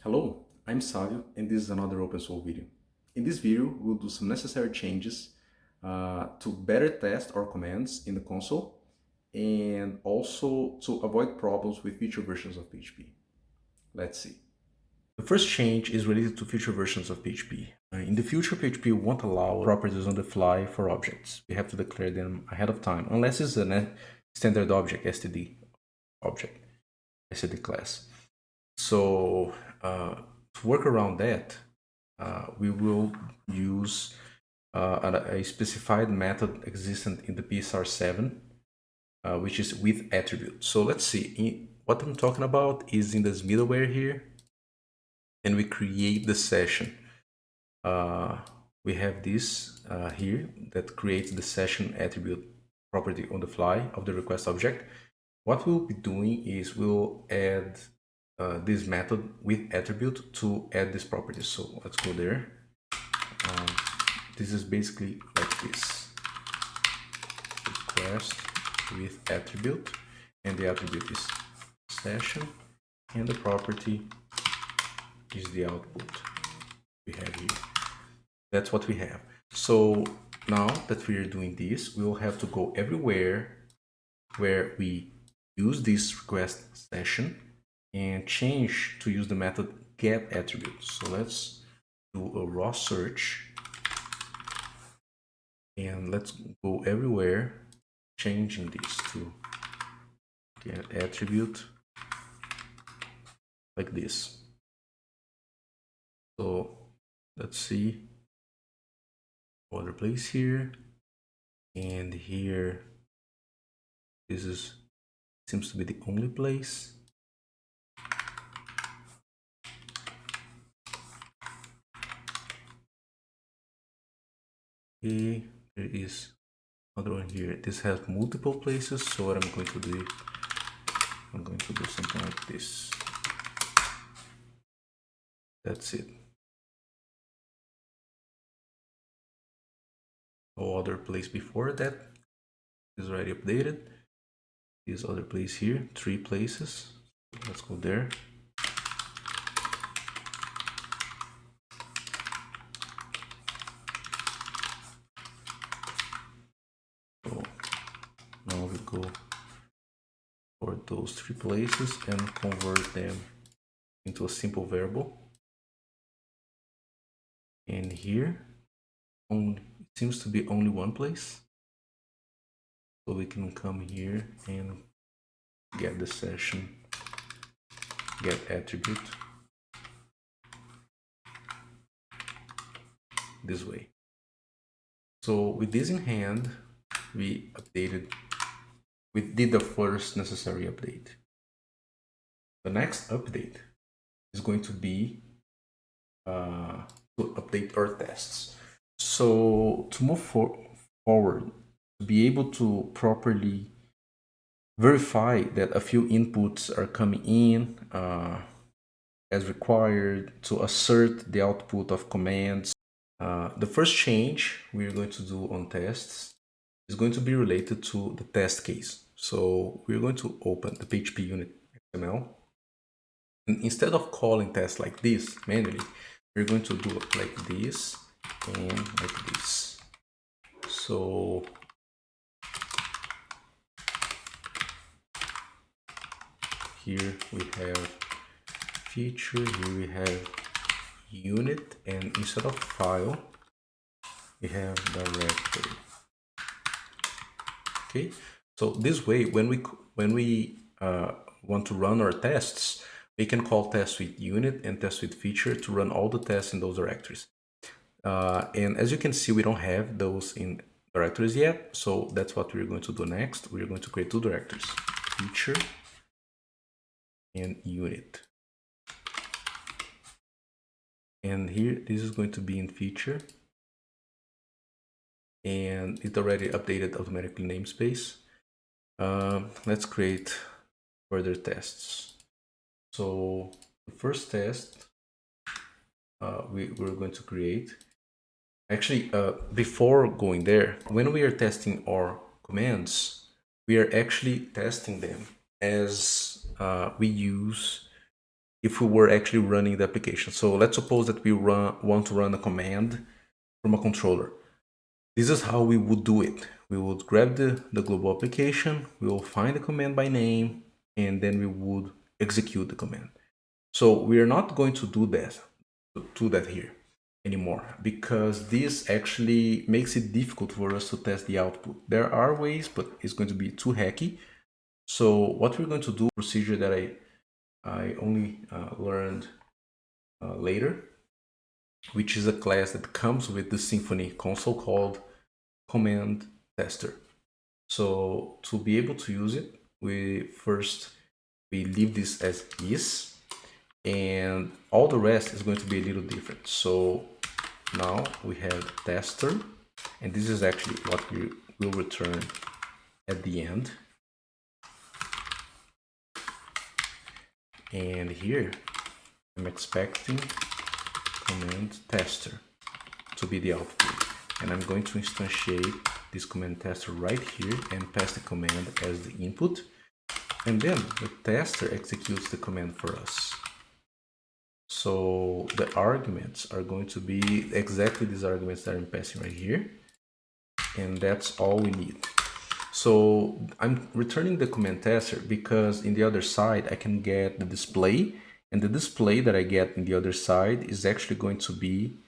Hello, I'm Savio and this is another OpenSwoole video. In this video, we'll do some necessary changes to better test our commands in the console and also to avoid problems with future versions of PHP. Let's see. The first change is related to future versions of PHP. In the future, PHP won't allow properties on the fly for objects. We have to declare them ahead of time, unless it's a standard object, std object, std class. So to work around that, we will use a specified method existent in the PSR7, which is with attribute. So let's see, what I'm talking about is in this middleware here, and we create the session. We have this here that creates the session attribute property on the fly of the request object. What we'll be doing is we'll add this method with attribute to add this property. So let's go there. This is basically like this: request with attribute, and the attribute is session, and the property is the output we have here. That's what we have. So now that we are doing this, we will have to go everywhere where we use this request session and change to use the method get attribute. So let's do a raw search and let's go everywhere, changing this to get attribute like this. So let's see, other place here, and here this seems to be the only place. Okay, there is another one here. This has multiple places, so what I'm going to do, I'm going to do something like this. That's it. No other place before that is already updated. This other place here, 3 places. Let's go there. So now we go for those 3 places and convert them into a simple variable. And here it seems to be only one place. So we can come here and get the session, get attribute this way. So with this in hand, we did the first necessary update. The next update is going to be to update our tests. So to move forward, to be able to properly verify that a few inputs are coming in as required, to assert the output of commands. The first change we're going to do on tests is going to be related to the test case. So we're going to open the PHP unit XML. And instead of calling tests like this manually, we're going to do it like this and like this. So here we have feature, here we have unit, and instead of file, we have directory. Okay, so this way, when we want to run our tests, we can call test with unit and test with feature to run all the tests in those directories. And as you can see, we don't have those in directories yet, so that's what we're going to do next. We're going to create 2 directories, feature and unit. And here, this is going to be in feature, and it already updated automatically namespace. Let's create further tests. So the first test we're going to create, actually before going there, when we are testing our commands, we are actually testing them as we use if we were actually running the application. So let's suppose that we want to run a command from a controller. This is how we would do it. We would grab the global application, we will find the command by name, and then we would execute the command. So we are not going to do that here anymore, because this actually makes it difficult for us to test the output. There are ways, but it's going to be too hacky. So what we're going to do, procedure that I only learned later, which is a class that comes with the Symfony console called command tester. So to be able to use it, we leave this as is, and all the rest is going to be a little different. So now we have tester, and this is actually what we will return at the end. And here I'm expecting command tester to be the output, and I'm going to instantiate this command tester right here and pass the command as the input, and then the tester executes the command for us. So the arguments are going to be exactly these arguments that I'm passing right here, and that's all we need. So I'm returning the command tester because in the other side I can get the display, and the display that I get in the other side is actually going to be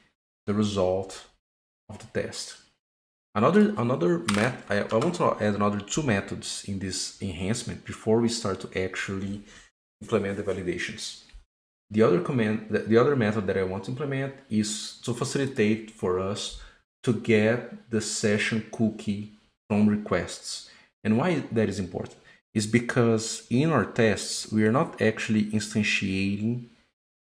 the result of the test. I want to add another two methods in this enhancement before we start to actually implement the validations. The other method that I want to implement is to facilitate for us to get the session cookie from requests. And why that is important is because in our tests, we are not actually instantiating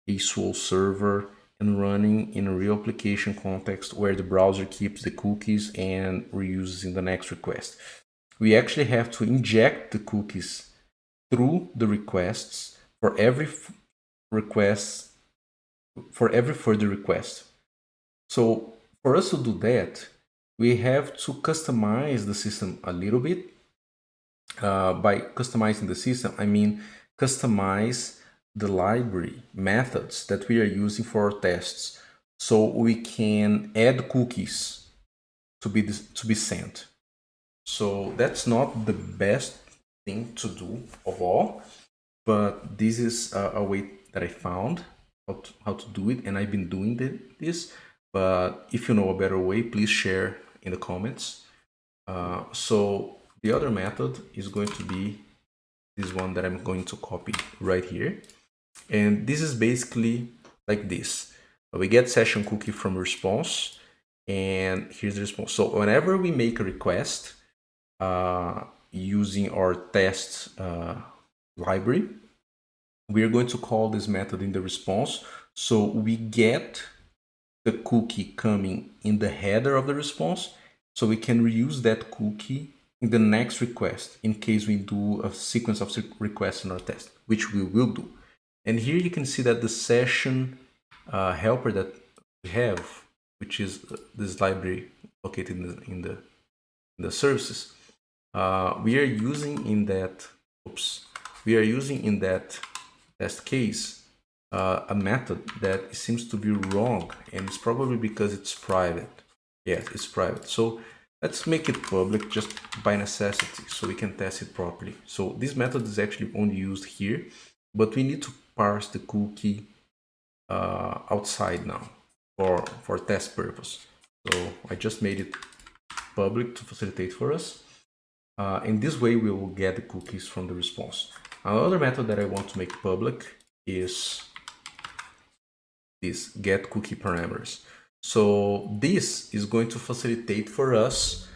a Swoole server and running in a real application context where the browser keeps the cookies and reuses in the next request. We actually have to inject the cookies through the requests for every further request. So for us to do that, we have to customize the system a little bit. By customizing the system, I mean customize the library methods that we are using for our tests, so we can add cookies to be sent. So that's not the best thing to do of all, but this is a way that I found how to do it, and I've been doing this. But if you know a better way, please share in the comments. So the other method is going to be this one that I'm going to copy right here. And this is basically like this. We get session cookie from response, and here's the response. So whenever we make a request using our test library, we are going to call this method in the response. So we get the cookie coming in the header of the response, so we can reuse that cookie in the next request in case we do a sequence of requests in our test, which we will do. And here you can see that the session helper that we have, which is this library located in the services, we are using in that test case a method that seems to be wrong, and it's probably because it's private. Yes, it's private. So let's make it public just by necessity so we can test it properly. So this method is actually only used here, but we need to parse the cookie outside now for test purpose. So I just made it public to facilitate for us. In this way, we will get the cookies from the response. Another method that I want to make public is this get cookie parameters. So this is going to facilitate for us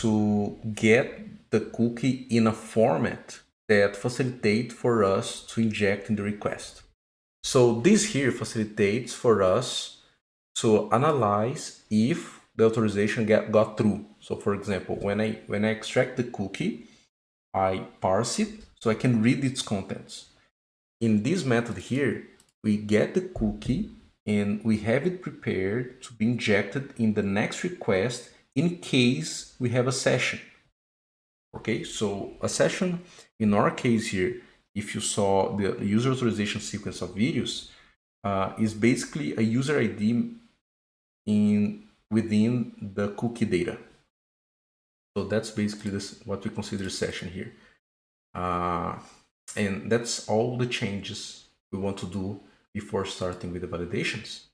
to get the cookie in a format that facilitate for us to inject in the request. So this here facilitates for us to analyze if the authorization got through. So for example, when I extract the cookie, I parse it so I can read its contents. In this method here, we get the cookie and we have it prepared to be injected in the next request in case we have a session. Okay, so a session in our case here if you saw the user authorization sequence of videos, is basically a user ID within the cookie data. So that's basically what we consider session here. And that's all the changes we want to do before starting with the validations.